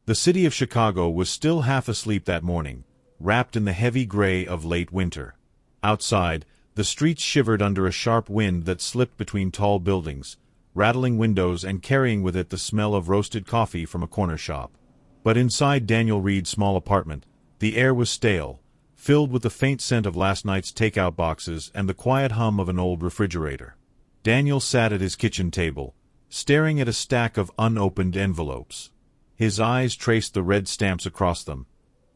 The city of Chicago was still half asleep that morning, wrapped in the heavy gray of late winter. Outside, the streets shivered under a sharp wind that slipped between tall buildings, rattling windows and carrying with it the smell of roasted coffee from a corner shop. But inside Daniel Reed's small apartment, the air was stale, filled with the faint scent of last night's takeout boxes and the quiet hum of an old refrigerator. Daniel sat at his kitchen table, staring at a stack of unopened envelopes. His eyes traced the red stamps across them.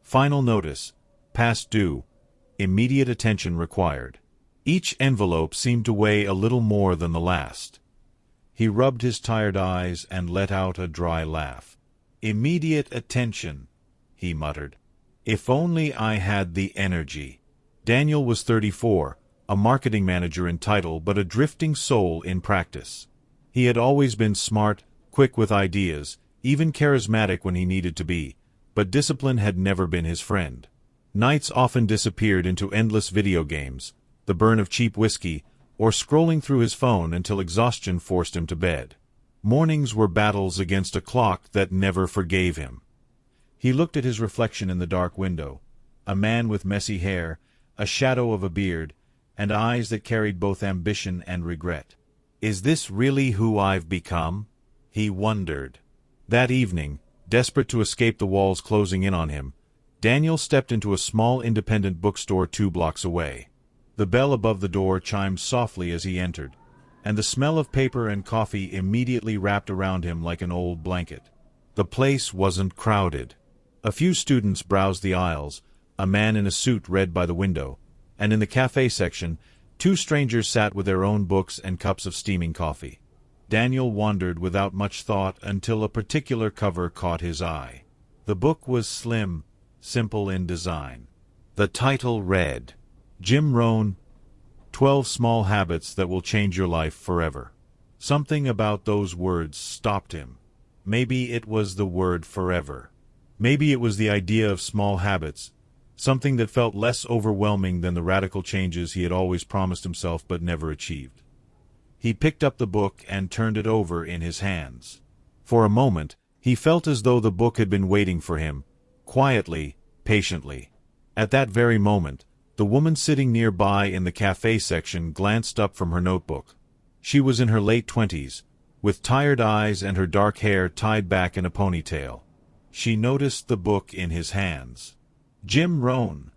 Final notice, past due, immediate attention required. Each envelope seemed to weigh a little more than the last. He rubbed his tired eyes and let out a dry laugh. Immediate attention, he muttered. If only I had the energy. Daniel was 34, a marketing manager in title but a drifting soul in practice. He had always been smart, quick with ideas, even charismatic when he needed to be, but discipline had never been his friend. Nights often disappeared into endless video games, the burn of cheap whiskey, or scrolling through his phone until exhaustion forced him to bed. Mornings were battles against a clock that never forgave him. He looked at his reflection in the dark window, a man with messy hair, a shadow of a beard, and eyes that carried both ambition and regret. Is this really who I've become? He wondered. That evening, desperate to escape the walls closing in on him, Daniel stepped into a small independent bookstore 2 blocks away. The bell above the door chimed softly as he entered, and the smell of paper and coffee immediately wrapped around him like an old blanket. The place wasn't crowded. A few students browsed the aisles, a man in a suit read by the window, and in the cafe section, 2 strangers sat with their own books and cups of steaming coffee. Daniel wandered without much thought until a particular cover caught his eye. The book was slim, simple in design. The title read, Jim Rohn, 12 Small Habits That Will Change Your Life Forever. Something about those words stopped him. Maybe it was the word forever. Maybe it was the idea of small habits, something that felt less overwhelming than the radical changes he had always promised himself but never achieved. He picked up the book and turned it over in his hands. For a moment, he felt as though the book had been waiting for him, quietly, patiently. At that very moment, the woman sitting nearby in the cafe section glanced up from her notebook. She was in her late 20s, with tired eyes and her dark hair tied back in a ponytail. She noticed the book in his hands. Jim Rohn?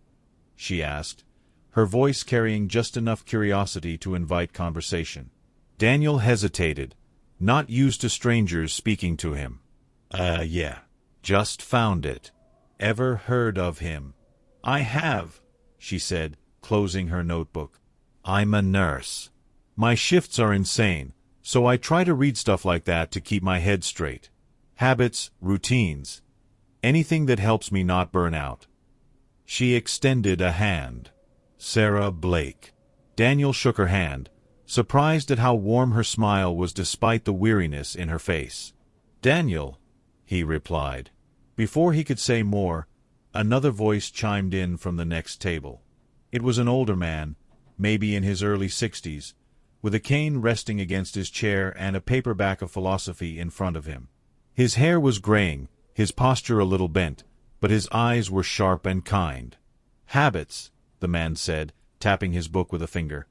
She asked, her voice carrying just enough curiosity to invite conversation. Daniel hesitated, not used to strangers speaking to him. Yeah. Just found it. Ever heard of him? I have, she said, closing her notebook. I'm a nurse. My shifts are insane, so I try to read stuff like that to keep my head straight. Habits, routines, anything that helps me not burn out. She extended a hand. Sarah Blake. Daniel shook her hand, surprised at how warm her smile was despite the weariness in her face. Daniel, he replied. Before he could say more, another voice chimed in from the next table. It was an older man, maybe in his early 60s, with a cane resting against his chair and a paperback of philosophy in front of him. His hair was graying, his posture a little bent, but his eyes were sharp and kind. Habits, the man said, tapping his book with a finger,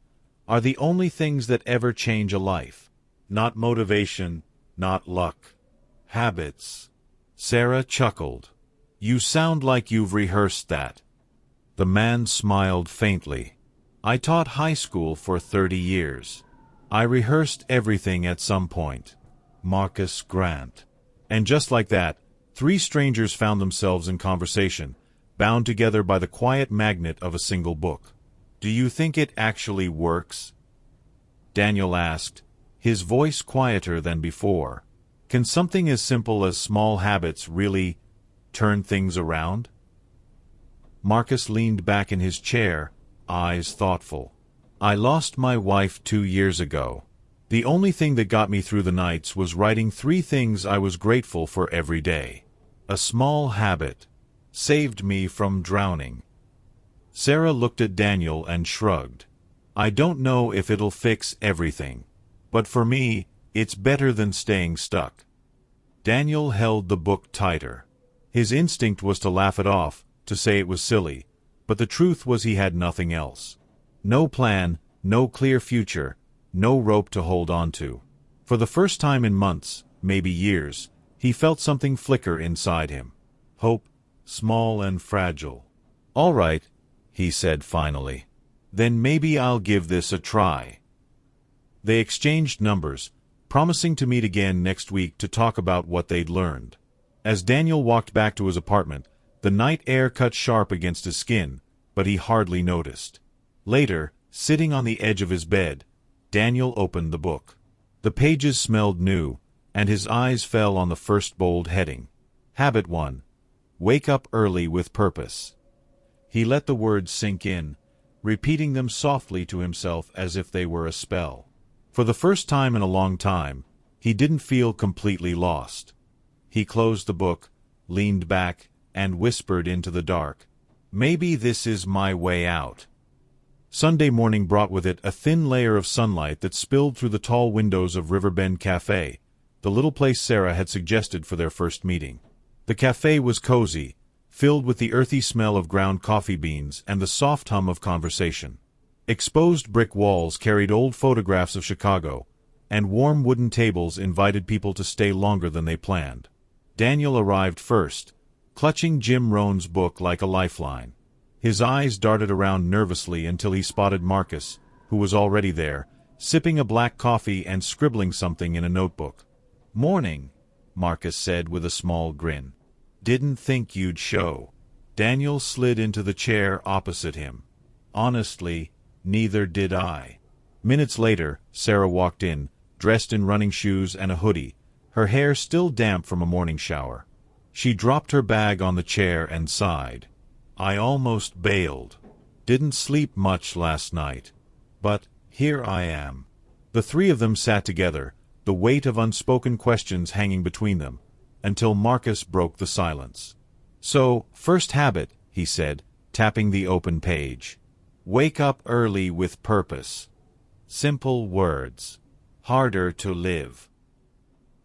are the only things that ever change a life. Not motivation, not luck. Habits. Sarah chuckled. You sound like you've rehearsed that. The man smiled faintly. I taught high school for 30 years. I rehearsed everything at some point. Marcus Grant. And just like that, 3 strangers found themselves in conversation, bound together by the quiet magnet of a single book. Do you think it actually works? Daniel asked, his voice quieter than before. Can something as simple as small habits really turn things around? Marcus leaned back in his chair, eyes thoughtful. I lost my wife 2 years ago. The only thing that got me through the nights was writing 3 things I was grateful for every day. A small habit saved me from drowning. Sarah looked at Daniel and shrugged. I don't know if it'll fix everything, but for me, it's better than staying stuck. Daniel held the book tighter. His instinct was to laugh it off, to say it was silly, but the truth was he had nothing else. No plan, no clear future, no rope to hold on to. For the first time in months, maybe years, he felt something flicker inside him. Hope, small and fragile. "All right," he said finally. "Then maybe I'll give this a try." They exchanged numbers, promising to meet again next week to talk about what they'd learned. As Daniel walked back to his apartment, the night air cut sharp against his skin, but he hardly noticed. Later, sitting on the edge of his bed, Daniel opened the book. The pages smelled new, and his eyes fell on the first bold heading. Habit 1. Wake up early with purpose. He let the words sink in, repeating them softly to himself as if they were a spell. For the first time in a long time, he didn't feel completely lost. He closed the book, leaned back, and whispered into the dark, "Maybe this is my way out." Sunday morning brought with it a thin layer of sunlight that spilled through the tall windows of Riverbend Cafe, the little place Sarah had suggested for their first meeting. The cafe was cozy, filled with the earthy smell of ground coffee beans and the soft hum of conversation. Exposed brick walls carried old photographs of Chicago, and warm wooden tables invited people to stay longer than they planned. Daniel arrived first, clutching Jim Rohn's book like a lifeline. His eyes darted around nervously until he spotted Marcus, who was already there, sipping a black coffee and scribbling something in a notebook. "Morning," Marcus said with a small grin. "Didn't think you'd show." Daniel slid into the chair opposite him. "Honestly, neither did I." Minutes later, Sarah walked in, dressed in running shoes and a hoodie, her hair still damp from a morning shower. She dropped her bag on the chair and sighed. "I almost bailed. Didn't sleep much last night. But here I am." The three of them sat together, the weight of unspoken questions hanging between them, until Marcus broke the silence. "So, first habit," he said, tapping the open page. "Wake up early with purpose." Simple words. Harder to live.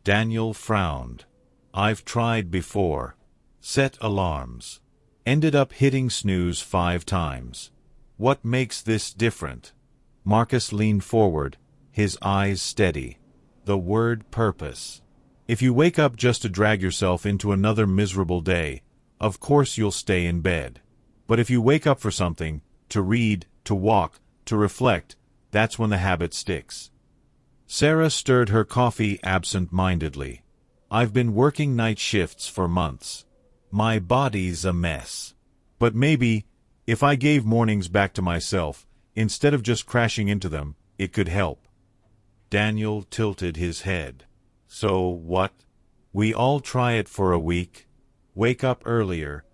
Daniel frowned. "I've tried before. Set alarms. Ended up hitting snooze 5 times. What makes this different?" Marcus leaned forward, his eyes steady. "The word purpose. If you wake up just to drag yourself into another miserable day, of course you'll stay in bed. But if you wake up for something, to read, to walk, to reflect, that's when the habit sticks." Sarah stirred her coffee absent-mindedly. "I've been working night shifts for months. My body's a mess. But maybe, if I gave mornings back to myself, instead of just crashing into them, it could help." Daniel tilted his head. "So what? We all try it for a week? Wake up earlier,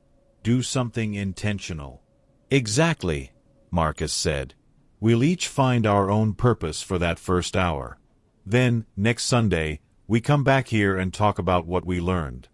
do something intentional." "Exactly," Marcus said. "We'll each find our own purpose for that first hour. Then, next Sunday, we come back here and talk about what we learned."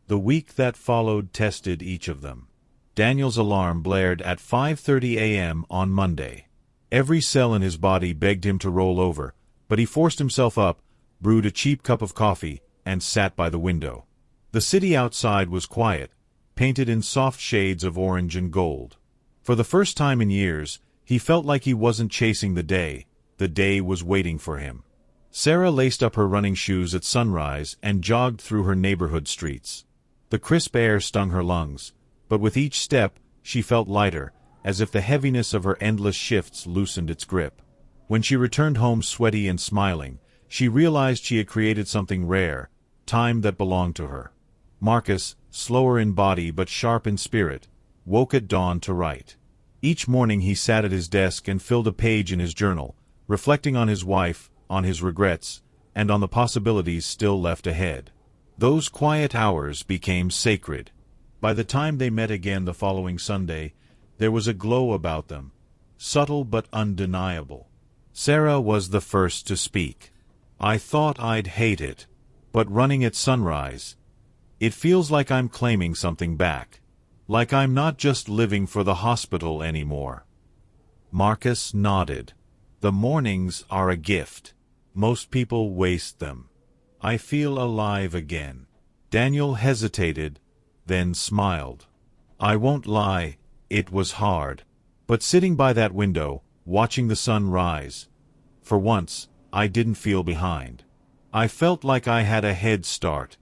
The week that followed tested each of them. Daniel's alarm blared at 5:30 a.m. on Monday. Every cell in his body begged him to roll over, but he forced himself up, brewed a cheap cup of coffee, and sat by the window. The city outside was quiet, painted in soft shades of orange and gold. For the first time in years, he felt like he wasn't chasing the day was waiting for him. Sarah laced up her running shoes at sunrise and jogged through her neighborhood streets. The crisp air stung her lungs, but with each step, she felt lighter, as if the heaviness of her endless shifts loosened its grip. When she returned home sweaty and smiling, she realized she had created something rare, time that belonged to her. Marcus, slower in body but sharp in spirit, woke at dawn to write. Each morning he sat at his desk and filled a page in his journal, reflecting on his wife, on his regrets, and on the possibilities still left ahead. Those quiet hours became sacred. By the time they met again the following Sunday, there was a glow about them, subtle but undeniable. Sarah was the first to speak. "I thought I'd hate it, but running at sunrise, it feels like I'm claiming something back. Like I'm not just living for the hospital anymore." Marcus nodded. "The mornings are a gift. Most people waste them. I feel alive again." Daniel hesitated, then smiled. I won't lie, it was hard. But sitting by that window, watching the sun rise, for once, I didn't feel behind. I felt like I had a head start.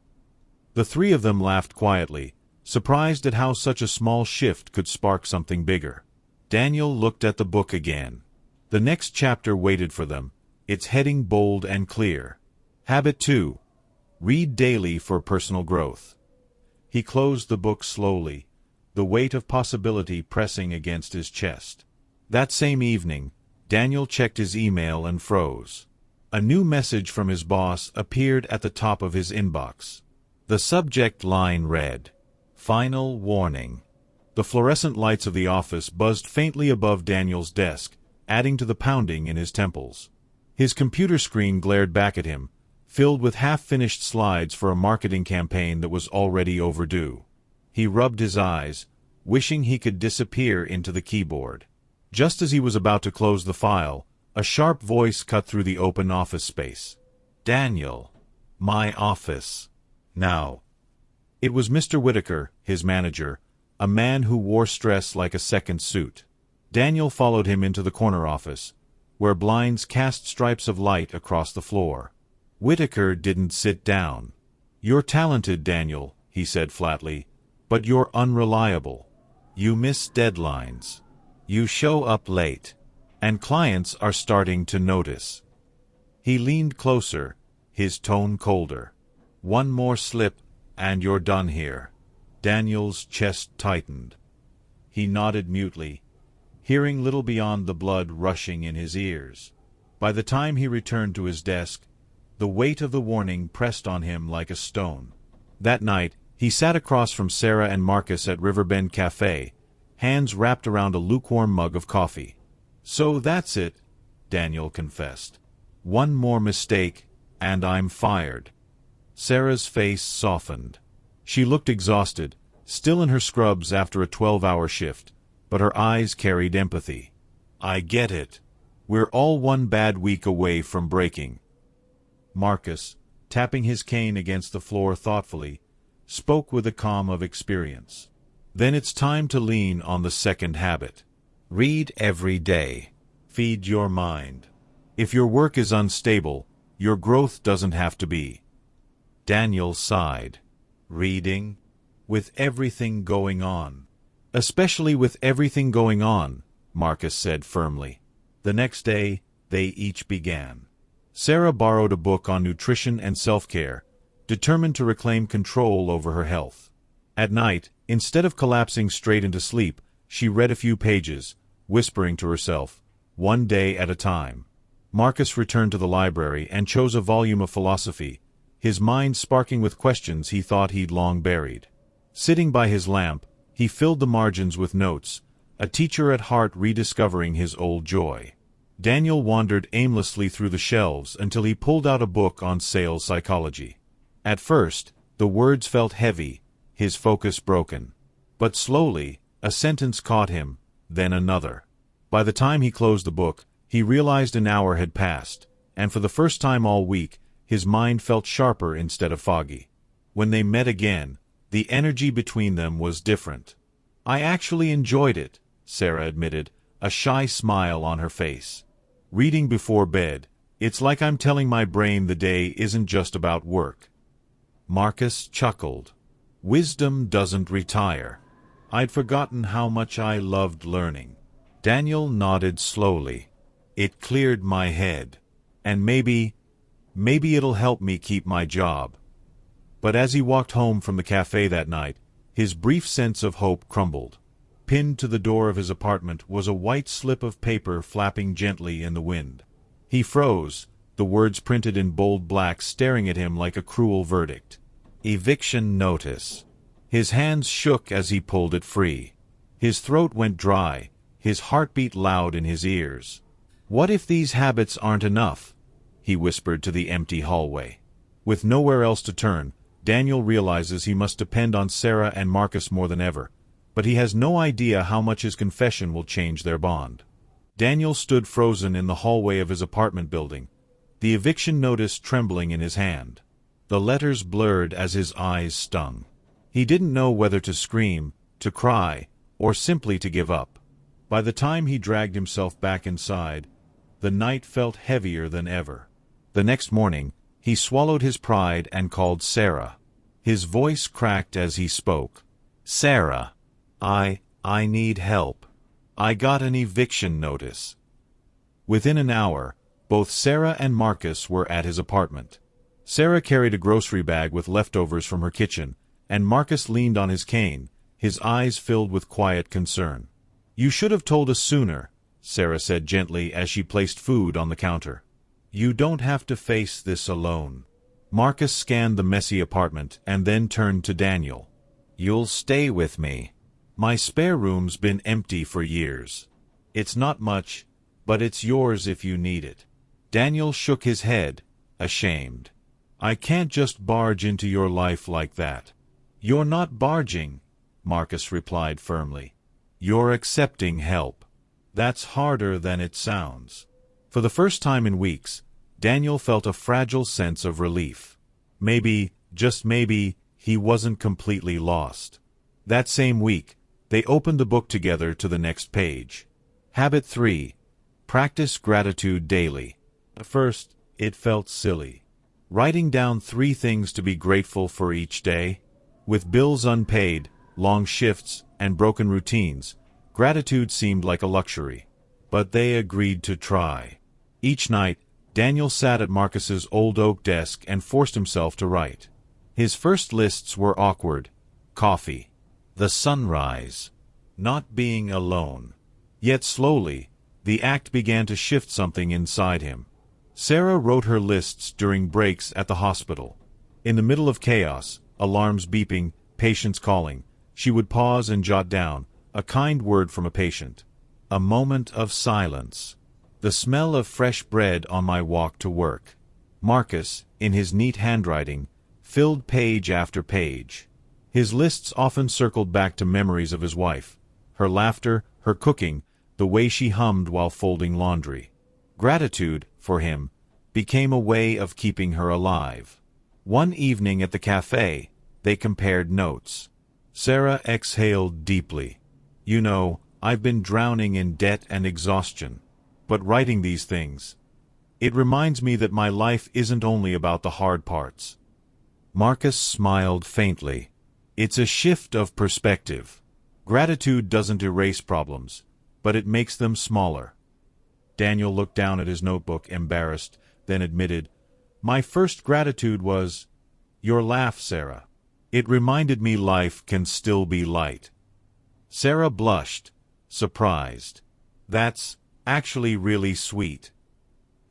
The three of them laughed quietly, surprised at how such a small shift could spark something bigger. Daniel looked at the book again. The next chapter waited for them, its heading bold and clear. Habit 2. Read daily for personal growth. He closed the book slowly, the weight of possibility pressing against his chest. That same evening, Daniel checked his email and froze. A new message from his boss appeared at the top of his inbox. The subject line read, "Final warning." The fluorescent lights of the office buzzed faintly above Daniel's desk, adding to the pounding in his temples. His computer screen glared back at him, filled with half-finished slides for a marketing campaign that was already overdue. He rubbed his eyes, wishing he could disappear into the keyboard. Just as he was about to close the file, a sharp voice cut through the open office space. "Daniel, my office. Now." It was Mr. Whitaker, his manager, a man who wore stress like a second suit. Daniel followed him into the corner office, where blinds cast stripes of light across the floor. Whitaker didn't sit down. "You're talented, Daniel," he said flatly, "but you're unreliable. You miss deadlines. You show up late. And clients are starting to notice." He leaned closer, his tone colder. "One more slip, and you're done here." Daniel's chest tightened. He nodded mutely, hearing little beyond the blood rushing in his ears. By the time he returned to his desk, the weight of the warning pressed on him like a stone. That night, he sat across from Sarah and Marcus at Riverbend Cafe, hands wrapped around a lukewarm mug of coffee. "So that's it," Daniel confessed. "One more mistake, and I'm fired." Sarah's face softened. She looked exhausted, still in her scrubs after a 12-hour shift, but her eyes carried empathy. "I get it. We're all one bad week away from breaking." Marcus, tapping his cane against the floor thoughtfully, spoke with the calm of experience. "Then it's time to lean on the second habit. Read every day. Feed your mind. If your work is unstable, your growth doesn't have to be." Daniel sighed. "Reading? With everything going on." "Especially with everything going on," Marcus said firmly. The next day, they each began. Sarah borrowed a book on nutrition and self-care, determined to reclaim control over her health. At night, instead of collapsing straight into sleep, she read a few pages, whispering to herself, one day at a time. Marcus returned to the library and chose a volume of philosophy, his mind sparking with questions he thought he'd long buried. Sitting by his lamp, he filled the margins with notes, a teacher at heart rediscovering his old joy. Daniel wandered aimlessly through the shelves until he pulled out a book on sales psychology. At first, the words felt heavy, his focus broken. But slowly, a sentence caught him, then another. By the time he closed the book, he realized an hour had passed, and for the first time all week, his mind felt sharper instead of foggy. When they met again, the energy between them was different. "I actually enjoyed it," Sarah admitted, a shy smile on her face. "Reading before bed, it's like I'm telling my brain the day isn't just about work." Marcus chuckled. "Wisdom doesn't retire. I'd forgotten how much I loved learning." Daniel nodded slowly. "It cleared my head. And maybe it'll help me keep my job." But as he walked home from the cafe that night, his brief sense of hope crumbled. Pinned to the door of his apartment was a white slip of paper flapping gently in the wind. He froze, the words printed in bold black staring at him like a cruel verdict. Eviction notice. His hands shook as he pulled it free. His throat went dry, his heartbeat loud in his ears. "What if these habits aren't enough?" he whispered to the empty hallway. With nowhere else to turn, Daniel realizes he must depend on Sarah and Marcus more than ever, but he has no idea how much his confession will change their bond. Daniel stood frozen in the hallway of his apartment building, the eviction notice trembling in his hand. The letters blurred as his eyes stung. He didn't know whether to scream, to cry, or simply to give up. By the time he dragged himself back inside, the night felt heavier than ever. The next morning, he swallowed his pride and called Sarah. His voice cracked as he spoke. "Sarah, I need help. I got an eviction notice." Within an hour, both Sarah and Marcus were at his apartment. Sarah carried a grocery bag with leftovers from her kitchen, and Marcus leaned on his cane, his eyes filled with quiet concern. "You should have told us sooner," Sarah said gently as she placed food on the counter. "You don't have to face this alone." Marcus scanned the messy apartment and then turned to Daniel. "You'll stay with me. My spare room's been empty for years. It's not much, but it's yours if you need it." Daniel shook his head, ashamed. "I can't just barge into your life like that." "You're not barging," Marcus replied firmly. "You're accepting help. That's harder than it sounds." For the first time in weeks, Daniel felt a fragile sense of relief. Maybe, just maybe, he wasn't completely lost. That same week, they opened the book together to the next page. Habit 3. Practice gratitude daily. At first, it felt silly. Writing down 3 things to be grateful for each day. With bills unpaid, long shifts, and broken routines, gratitude seemed like a luxury. But they agreed to try. Each night, Daniel sat at Marcus's old oak desk and forced himself to write. His first lists were awkward. Coffee. The sunrise. Not being alone. Yet slowly, the act began to shift something inside him. Sarah wrote her lists during breaks at the hospital. In the middle of chaos, alarms beeping, patients calling, she would pause and jot down a kind word from a patient. A moment of silence. The smell of fresh bread on my walk to work. Marcus, in his neat handwriting, filled page after page. His lists often circled back to memories of his wife, her laughter, her cooking, the way she hummed while folding laundry. Gratitude, for him, became a way of keeping her alive. One evening at the cafe, they compared notes. Sarah exhaled deeply. "You know, I've been drowning in debt and exhaustion. But writing these things, it reminds me that my life isn't only about the hard parts." Marcus smiled faintly. It's a shift of perspective. Gratitude doesn't erase problems, but it makes them smaller. Daniel looked down at his notebook, embarrassed, then admitted, "My first gratitude was your laugh, Sarah. It reminded me life can still be light." Sarah blushed, surprised. "That's actually really sweet."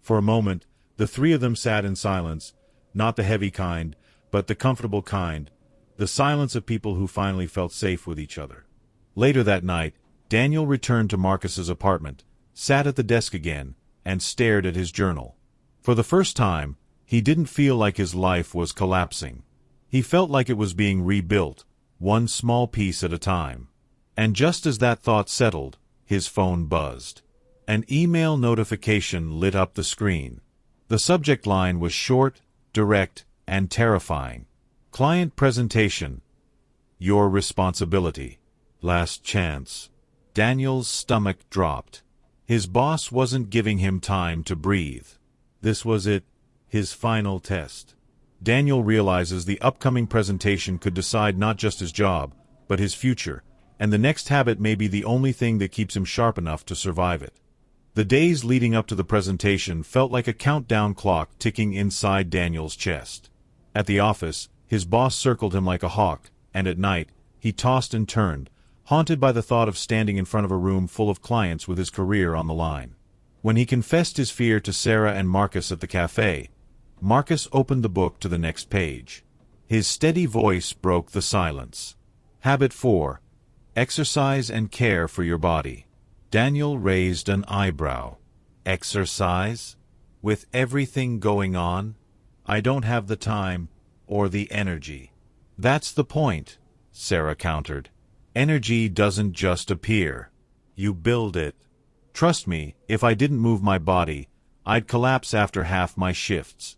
For a moment, the 3 of them sat in silence, not the heavy kind, but the comfortable kind, the silence of people who finally felt safe with each other. Later that night, Daniel returned to Marcus's apartment, sat at the desk again, and stared at his journal. For the first time, he didn't feel like his life was collapsing. He felt like it was being rebuilt, one small piece at a time. And just as that thought settled, his phone buzzed. An email notification lit up the screen. The subject line was short, direct, and terrifying. Client presentation. Your responsibility. Last chance. Daniel's stomach dropped. His boss wasn't giving him time to breathe. This was it, his final test. Daniel realizes the upcoming presentation could decide not just his job, but his future, and the next habit may be the only thing that keeps him sharp enough to survive it. The days leading up to the presentation felt like a countdown clock ticking inside Daniel's chest. At the office, his boss circled him like a hawk, and at night, he tossed and turned, haunted by the thought of standing in front of a room full of clients with his career on the line. When he confessed his fear to Sarah and Marcus at the cafe, Marcus opened the book to the next page. His steady voice broke the silence. Habit 4. Exercise and care for your body. Daniel raised an eyebrow. Exercise? With everything going on? I don't have the time or the energy. That's the point, Sarah countered. Energy doesn't just appear. You build it. Trust me, if I didn't move my body, I'd collapse after half my shifts.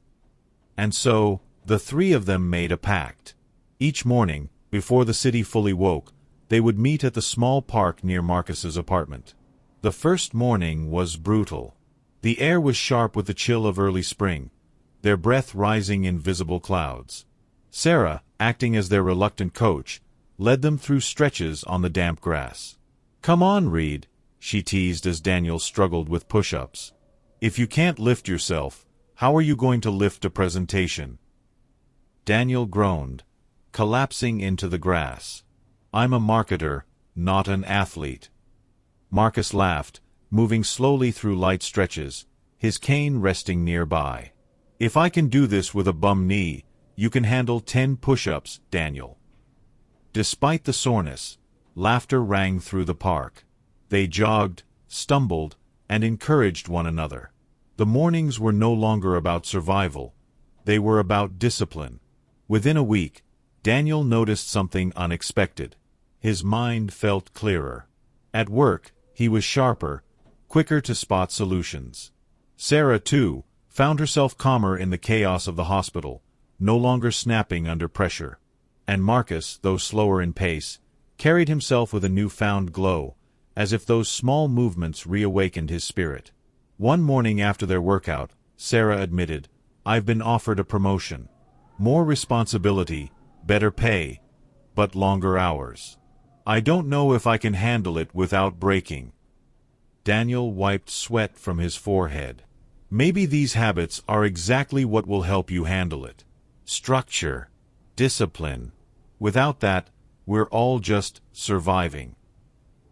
And so, the 3 of them made a pact. Each morning, Before the city fully woke, they would meet at the small park near Marcus's apartment. The first morning was brutal. The air was sharp with the chill of early spring, their breath rising in visible clouds. Sarah, acting as their reluctant coach, led them through stretches on the damp grass. "Come on, Reed," she teased as Daniel struggled with push-ups. "If you can't lift yourself, how are you going to lift a presentation?" Daniel groaned, collapsing into the grass. "I'm a marketer, not an athlete." Marcus laughed, moving slowly through light stretches, his cane resting nearby. "If I can do this with a bum knee, you can handle 10 push-ups, Daniel." Despite the soreness, laughter rang through the park. They jogged, stumbled, and encouraged one another. The mornings were no longer about survival. They were about discipline. Within a week, Daniel noticed something unexpected. His mind felt clearer. At work, he was sharper, quicker to spot solutions. Sarah, too, found herself calmer in the chaos of the hospital, no longer snapping under pressure. And Marcus, though slower in pace, carried himself with a newfound glow, as if those small movements reawakened his spirit. One morning after their workout, Sarah admitted, "I've been offered a promotion. More responsibility, better pay, but longer hours. I don't know if I can handle it without breaking." Daniel wiped sweat from his forehead. "Maybe these habits are exactly what will help you handle it. Structure, discipline. Without that, we're all just surviving."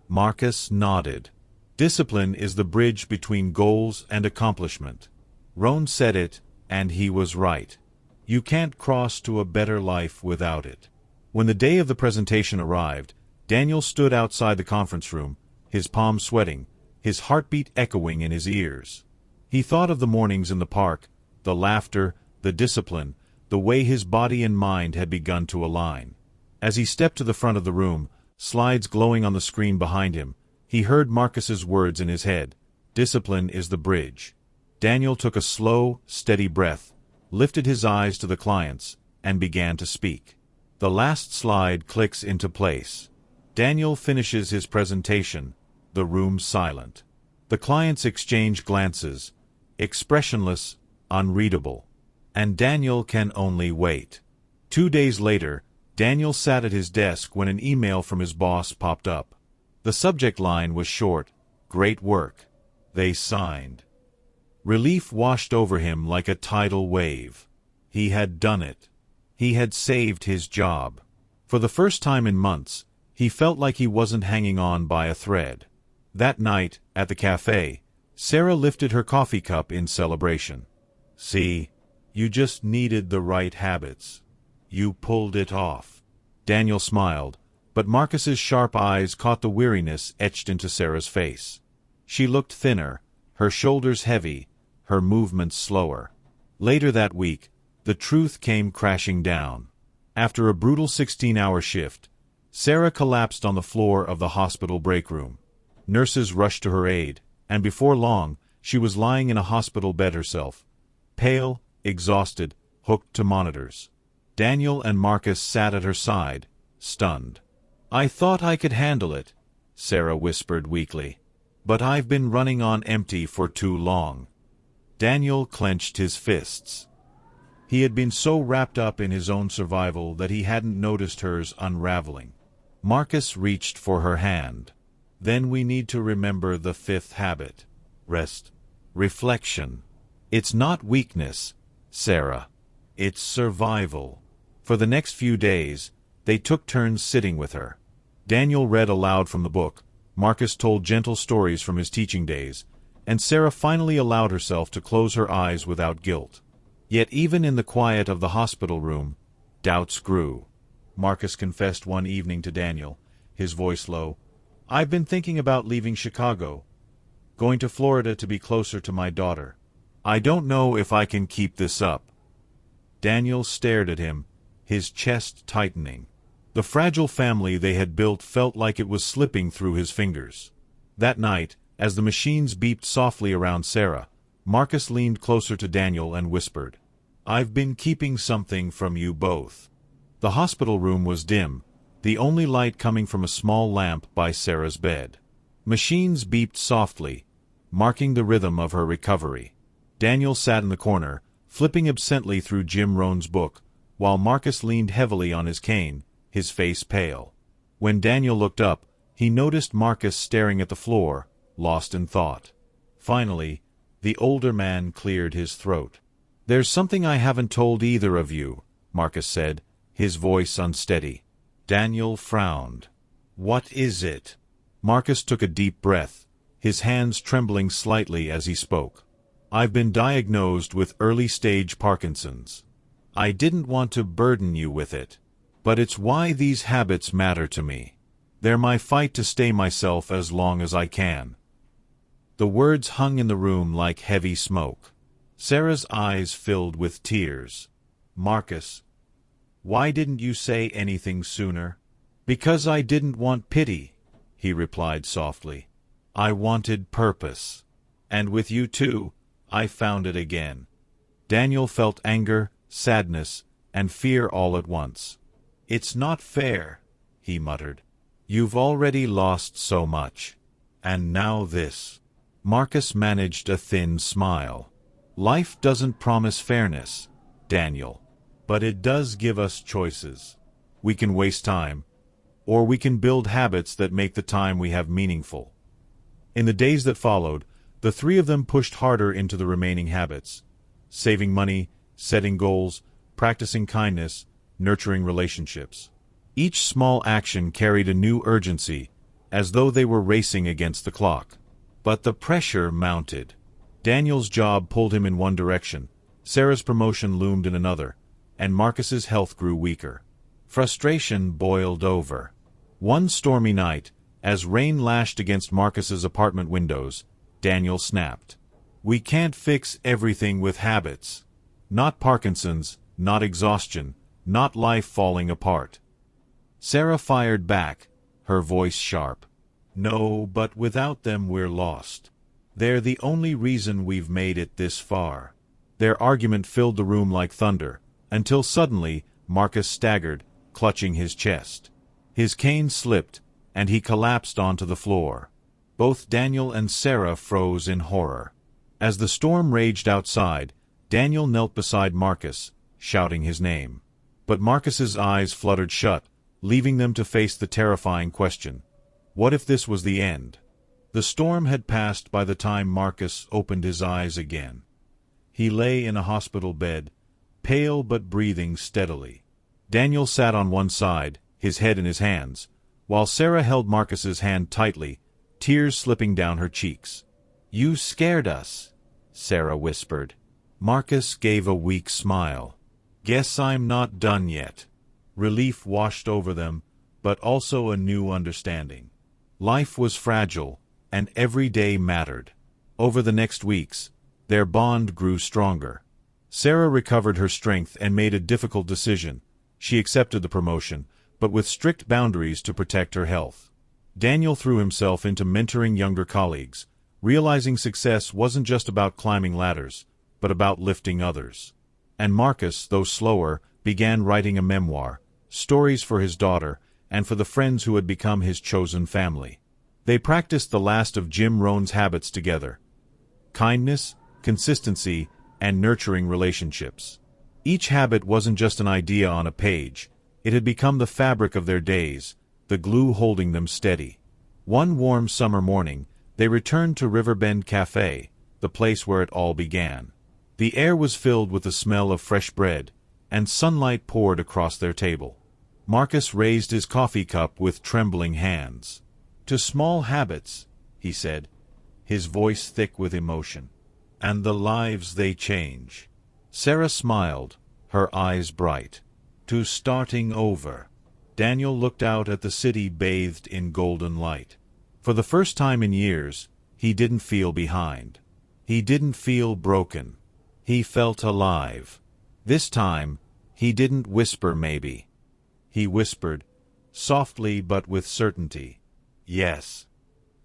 Marcus nodded. "Discipline is the bridge between goals and accomplishment." Rohn said it, and he was right. You can't cross to a better life without it. When the day of the presentation arrived, Daniel stood outside the conference room, his palms sweating, his heartbeat echoing in his ears. He thought of the mornings in the park, the laughter, the discipline, the way his body and mind had begun to align. As he stepped to the front of the room, slides glowing on the screen behind him, he heard Marcus's words in his head, "Discipline is the bridge." Daniel took a slow, steady breath, lifted his eyes to the clients, and began to speak. The last slide clicks into place. Daniel finishes his presentation, the room silent. The clients exchange glances, expressionless, unreadable. And Daniel can only wait. 2 days later, Daniel sat at his desk when an email from his boss popped up. The subject line was short, "Great work." They signed. Relief washed over him like a tidal wave. He had done it. He had saved his job. For the first time in months, he felt like he wasn't hanging on by a thread. That night, at the cafe, Sarah lifted her coffee cup in celebration. "See, you just needed the right habits. You pulled it off." Daniel smiled, but Marcus's sharp eyes caught the weariness etched into Sarah's face. She looked thinner, her shoulders heavy, her movements slower. Later that week, the truth came crashing down. After a brutal 16-hour shift, Sarah collapsed on the floor of the hospital break room. Nurses rushed to her aid, and before long, she was lying in a hospital bed herself, pale, exhausted, hooked to monitors. Daniel and Marcus sat at her side, stunned. "I thought I could handle it," Sarah whispered weakly. "But I've been running on empty for too long." Daniel clenched his fists. He had been so wrapped up in his own survival that he hadn't noticed hers unraveling. Marcus reached for her hand. "Then we need to remember the fifth habit. Rest. Reflection. It's not weakness, Sarah. It's survival." For the next few days, they took turns sitting with her. Daniel read aloud from the book, Marcus told gentle stories from his teaching days, and Sarah finally allowed herself to close her eyes without guilt. Yet even in the quiet of the hospital room, doubts grew. Marcus confessed one evening to Daniel, his voice low, "I've been thinking about leaving Chicago, going to Florida to be closer to my daughter. I don't know if I can keep this up." Daniel stared at him, his chest tightening. The fragile family they had built felt like it was slipping through his fingers. That night, as the machines beeped softly around Sarah, Marcus leaned closer to Daniel and whispered, "I've been keeping something from you both." The hospital room was dim, the only light coming from a small lamp by Sarah's bed. Machines beeped softly, marking the rhythm of her recovery. Daniel sat in the corner, flipping absently through Jim Rohn's book, while Marcus leaned heavily on his cane, his face pale. When Daniel looked up, he noticed Marcus staring at the floor, lost in thought. Finally, the older man cleared his throat. "There's something I haven't told either of you," Marcus said, his voice unsteady. Daniel frowned. "What is it?" Marcus took a deep breath, his hands trembling slightly as he spoke. "I've been diagnosed with early-stage Parkinson's. I didn't want to burden you with it, but it's why these habits matter to me. They're my fight to stay myself as long as I can." The words hung in the room like heavy smoke. Sarah's eyes filled with tears. "Marcus, why didn't you say anything sooner?" "Because I didn't want pity," he replied softly. "I wanted purpose. And with you too, I found it again." Daniel felt anger, sadness, and fear all at once. "It's not fair," he muttered. "You've already lost so much. And now this." Marcus managed a thin smile. "Life doesn't promise fairness, Daniel. But it does give us choices. We can waste time, or we can build habits that make the time we have meaningful." In the days that followed, the three of them pushed harder into the remaining habits, saving money, setting goals, practicing kindness, nurturing relationships. Each small action carried a new urgency, as though they were racing against the clock. But the pressure mounted. Daniel's job pulled him in one direction, Sarah's promotion loomed in another, and Marcus's health grew weaker. Frustration boiled over. One stormy night, as rain lashed against Marcus's apartment windows, Daniel snapped. "We can't fix everything with habits. Not Parkinson's, not exhaustion, not life falling apart." Sarah fired back, her voice sharp. "No, but without them we're lost. They're the only reason we've made it this far." Their argument filled the room like thunder, until suddenly Marcus staggered, clutching his chest. His cane slipped, and he collapsed onto the floor. Both Daniel and Sarah froze in horror. As the storm raged outside, Daniel knelt beside Marcus, shouting his name. But Marcus's eyes fluttered shut, leaving them to face the terrifying question. What if this was the end? The storm had passed by the time Marcus opened his eyes again. He lay in a hospital bed, pale but breathing steadily. Daniel sat on one side, his head in his hands, while Sarah held Marcus's hand tightly, tears slipping down her cheeks. "You scared us," Sarah whispered. Marcus gave a weak smile. "Guess I'm not done yet." Relief washed over them, but also a new understanding. Life was fragile, and every day mattered. Over the next weeks, their bond grew stronger. Sarah recovered her strength and made a difficult decision. She accepted the promotion, but with strict boundaries to protect her health. Daniel threw himself into mentoring younger colleagues, realizing success wasn't just about climbing ladders, but about lifting others. And Marcus, though slower, began writing a memoir, stories for his daughter, and for the friends who had become his chosen family. They practiced the last of Jim Rohn's habits together: kindness, consistency, and nurturing relationships. Each habit wasn't just an idea on a page, it had become the fabric of their days, the glue holding them steady. One warm summer morning, they returned to Riverbend Cafe, the place where it all began. The air was filled with the smell of fresh bread, and sunlight poured across their table. Marcus raised his coffee cup with trembling hands. "To small habits," he said, his voice thick with emotion. "And the lives they change." Sarah smiled, her eyes bright. "To starting over." Daniel looked out at the city bathed in golden light. For the first time in years, he didn't feel behind. He didn't feel broken. He felt alive. This time, he didn't whisper maybe. He whispered, softly but with certainty, "Yes."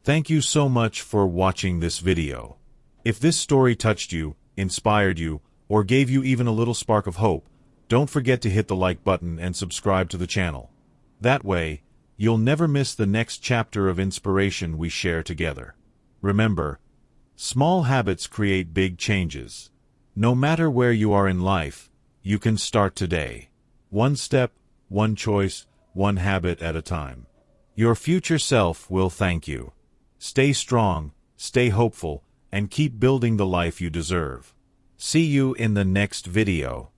Thank you so much for watching this video. If this story touched you, inspired you, or gave you even a little spark of hope, don't forget to hit the like button and subscribe to the channel. That way, you'll never miss the next chapter of inspiration we share together. Remember, small habits create big changes. No matter where you are in life, you can start today. One step, one choice, one habit at a time. Your future self will thank you. Stay strong, stay hopeful, and keep building the life you deserve. See you in the next video.